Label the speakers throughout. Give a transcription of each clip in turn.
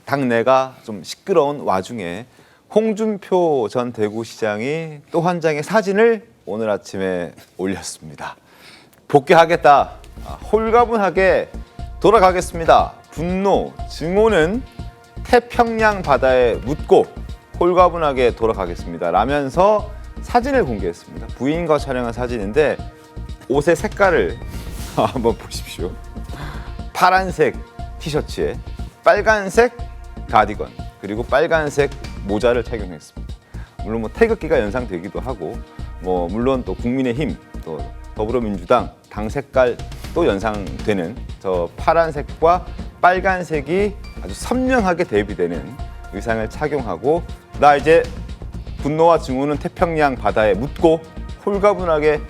Speaker 1: 당내가 좀 시끄러운 와중에 홍준표 전 대구시장이 또 한 장의 사진을 오늘 아침에 올렸습니다. 복귀하겠다. 홀가분하게 돌아가겠습니다. 분노, 증오는 태평양 바다에 묻고 홀가분하게 돌아가겠습니다. 라면서 사진을 공개했습니다. 부인과 촬영한 사진인데 옷의 색깔을 한번 보십시오. 파란색 티셔츠에 빨간색 가디건 그리고 빨간색 모자를 착용했습니다. 물론 뭐 태극기가 연상되기도 하고 물론 또 국민의힘 또 더불어민주당 당 색깔도 연상되는 저 파란색과 빨간색이 아주 선명하게 대비되는 의상을 착용하고 나 이제 분노와 증오는 태평양 바다에 묻고 홀가분하게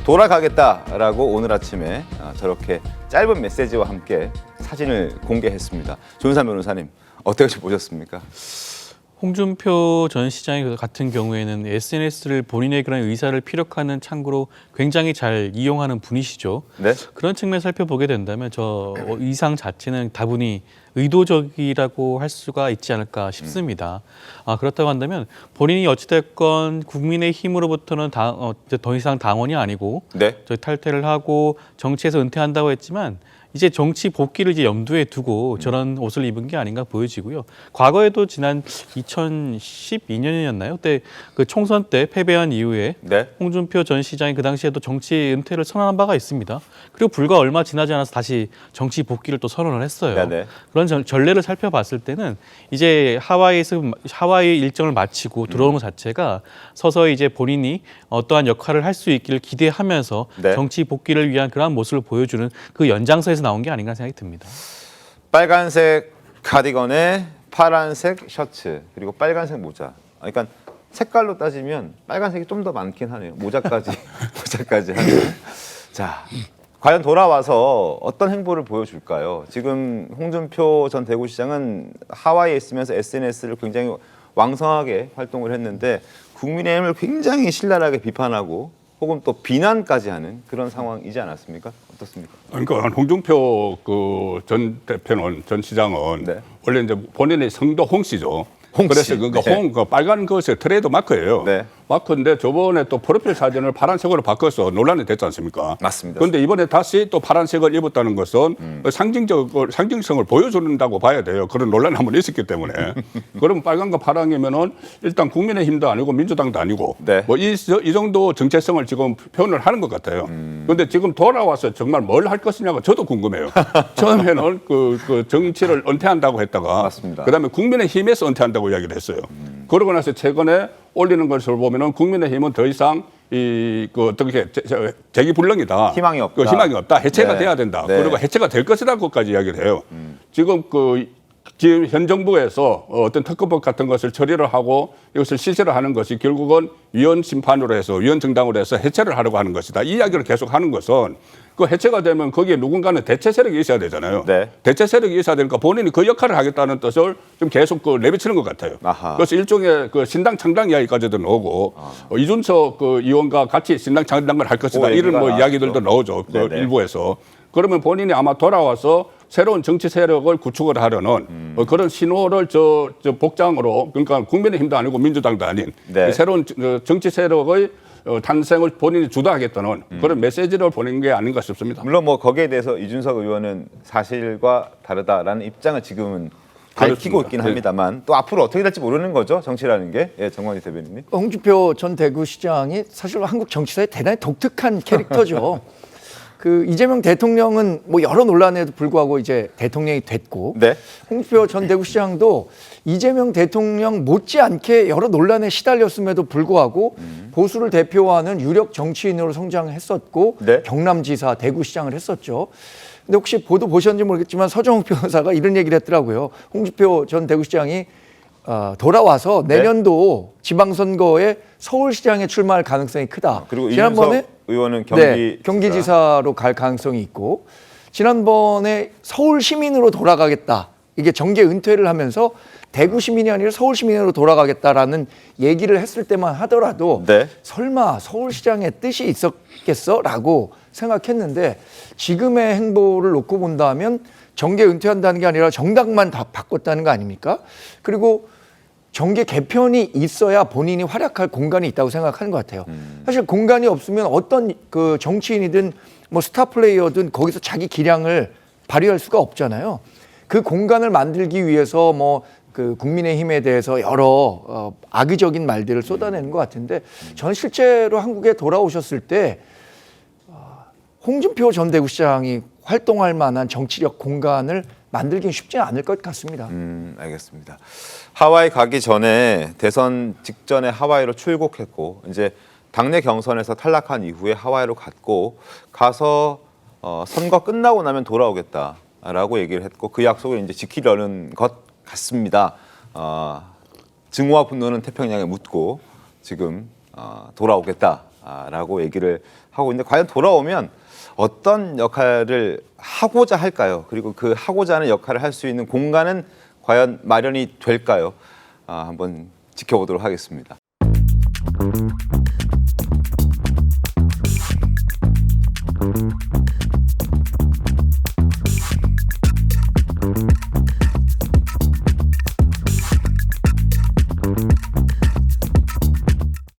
Speaker 1: 돌아가겠다라고 오늘 아침에 저렇게 짧은 메시지와 함께 사진을 공개했습니다. 조은산 변호사님 어떻게 보셨습니까?
Speaker 2: 홍준표 전 시장의 같은 경우에는 SNS를 본인의 그런 의사를 피력하는 창구로 굉장히 잘 이용하는 분이시죠.
Speaker 1: 네?
Speaker 2: 그런 측면 살펴보게 된다면 저 의상 자체는 다분히 의도적이라고 할 수가 있지 않을까 싶습니다. 그렇다고 한다면 본인이 어찌됐건 국민의힘으로부터는 더 이상 당원이 아니고
Speaker 1: 네?
Speaker 2: 탈퇴를 하고 정치에서 은퇴한다고 했지만 이제 정치 복귀를 이제 염두에 두고 저런 옷을 입은 게 아닌가 보여지고요. 과거에도 지난 2012년이었나요? 그때 그 총선 때 패배한 이후에
Speaker 1: 네?
Speaker 2: 홍준표 전 시장이 그 당시에도 정치 은퇴를 선언한 바가 있습니다. 그리고 불과 얼마 지나지 않아서 다시 정치 복귀를 또 선언을 했어요.
Speaker 1: 네네.
Speaker 2: 그런 전례를 살펴봤을 때는 이제 하와이 일정을 마치고 들어오는 것 자체가 서서히 이제 본인이 어떠한 역할을 할 수 있기를 기대하면서
Speaker 1: 네.
Speaker 2: 정치 복귀를 위한 그러한 모습을 보여주는 그 연장선에서 나온 게 아닌가 생각이 듭니다.
Speaker 1: 빨간색 카디건에 파란색 셔츠 그리고 빨간색 모자. 그러니까 색깔로 따지면 빨간색이 좀 더 많긴 하네요. 모자까지 하네요. 자, 과연 돌아와서 어떤 행보를 보여줄까요? 지금 홍준표 전 대구시장은 하와이에 있으면서 SNS를 굉장히 왕성하게 활동을 했는데 국민의힘을 굉장히 신랄하게 비판하고 혹은 또 비난까지 하는 그런 상황이지 않았습니까? 어떻습니까?
Speaker 3: 그러니까 홍준표 전 대표는 전 시장은
Speaker 1: 네.
Speaker 3: 원래 이제 본인의 성도 홍 씨죠. 그래서 그러니까
Speaker 1: 네.
Speaker 3: 빨간 것의 트레이드 마크예요.
Speaker 1: 네.
Speaker 3: 마크인데 저번에 또 프로필 사진을 파란색으로 바꿔서 논란이 됐지 않습니까?
Speaker 1: 맞습니다.
Speaker 3: 그런데 이번에 다시 또 파란색을 입었다는 것은 상징성을 보여준다고 봐야 돼요. 그런 논란이 한번 있었기 때문에. 그러면 빨간과 파랑이면은 일단 국민의힘도 아니고 민주당도 아니고
Speaker 1: 네.
Speaker 3: 이 정도 정체성을 지금 표현을 하는 것 같아요. 그런데 지금 돌아와서 정말 뭘 할 것이냐가 저도 궁금해요. 처음에는 그 정치를 은퇴한다고 했다가
Speaker 1: 맞습니다.
Speaker 3: 그다음에 국민의힘에서 은퇴한다고 이야기를 했어요. 그러고 나서 최근에 올리는 것을 보면은 국민의힘은 더 이상 어떻게 재기불능이다.
Speaker 1: 희망이 없다.
Speaker 3: 희망이 없다. 해체가
Speaker 1: 네.
Speaker 3: 돼야 된다.
Speaker 1: 네.
Speaker 3: 그리고 해체가 될 것이라고까지 이야기를 해요. 지금 지금 현 정부에서 어떤 특검법 같은 것을 처리를 하고 이것을 실시를 하는 것이 결국은 위헌 심판으로 해서 위헌 정당으로 해서 해체를 하려고 하는 것이다. 이 이야기를 계속 하는 것은 그 해체가 되면 거기에 누군가는 대체 세력이 있어야 되잖아요.
Speaker 1: 네.
Speaker 3: 대체 세력이 있어야 되니까 본인이 그 역할을 하겠다는 뜻을 좀 계속 내비치는 것 같아요.
Speaker 1: 아하.
Speaker 3: 그래서 일종의 신당 창당 이야기까지도 나오고 이준석 의원과 같이 신당 창당을 할 것이다. 이런 이야기들도 나오죠. 일부에서. 그러면 본인이 아마 돌아와서 새로운 정치 세력을 구축을 하려는 그런 신호를 저 복장으로 그러니까 국민의힘도 아니고 민주당도 아닌
Speaker 1: 네.
Speaker 3: 새로운 정치 세력의 탄생을 본인이 주도하겠다는 그런 메시지를 보낸 게 아닌가 싶습니다.
Speaker 1: 물론 거기에 대해서 이준석 의원은 사실과 다르다라는 입장을 지금은 밝히고
Speaker 3: 그렇습니다.
Speaker 1: 있긴 합니다만 또 앞으로 어떻게 될지 모르는 거죠. 정치라는 게. 예, 정관희 대변인님.
Speaker 4: 홍준표 전 대구시장이 사실 한국 정치사에 대단히 독특한 캐릭터죠. 그 이재명 대통령은 여러 논란에도 불구하고 이제 대통령이 됐고
Speaker 1: 네.
Speaker 4: 홍준표 전 대구시장도 이재명 대통령 못지않게 여러 논란에 시달렸음에도 불구하고 보수를 대표하는 유력 정치인으로 성장했었고
Speaker 1: 네.
Speaker 4: 경남지사, 대구시장을 했었죠. 근데 혹시 보도 보셨는지 모르겠지만 서정욱 변호사가 이런 얘기를 했더라고요. 홍준표 전 대구시장이 돌아와서 내년도 지방선거에 서울시장에 출마할 가능성이 크다.
Speaker 1: 그리고
Speaker 4: 지난번에
Speaker 1: 이준석 의원은
Speaker 4: 경기지사로 갈 가능성이 있고 지난번에 서울 시민으로 돌아가겠다. 이게 정계 은퇴를 하면서 대구 시민이 아니라 서울 시민으로 돌아가겠다라는 얘기를 했을 때만 하더라도
Speaker 1: 네.
Speaker 4: 설마 서울시장의 뜻이 있었겠어라고 생각했는데 지금의 행보를 놓고 본다면 정계 은퇴한다는 게 아니라 정당만 다 바꿨다는 거 아닙니까? 그리고 정계 개편이 있어야 본인이 활약할 공간이 있다고 생각하는 것 같아요. 사실 공간이 없으면 어떤 그 정치인이든 뭐 스타 플레이어든 거기서 자기 기량을 발휘할 수가 없잖아요. 그 공간을 만들기 위해서 뭐 그 국민의힘에 대해서 여러 악의적인 말들을 쏟아내는 것 같은데 저는 실제로 한국에 돌아오셨을 때 홍준표 전 대구시장이 활동할 만한 정치력 공간을 만들기는 쉽지 않을 것 같습니다.
Speaker 1: 알겠습니다. 하와이 가기 전에 대선 직전에 하와이로 출국했고 이제 당내 경선에서 탈락한 이후에 하와이로 갔고 가서 선거 끝나고 나면 돌아오겠다라고 얘기를 했고 그 약속을 이제 지키려는 것 같습니다. 증오와 분노는 태평양에 묻고 지금 돌아오겠다라고 얘기를 하고 있는데 과연 돌아오면 어떤 역할을 하고자 할까요? 그리고 그 하고자 하는 역할을 할 수 있는 공간은 과연 마련이 될까요? 한번 지켜보도록 하겠습니다.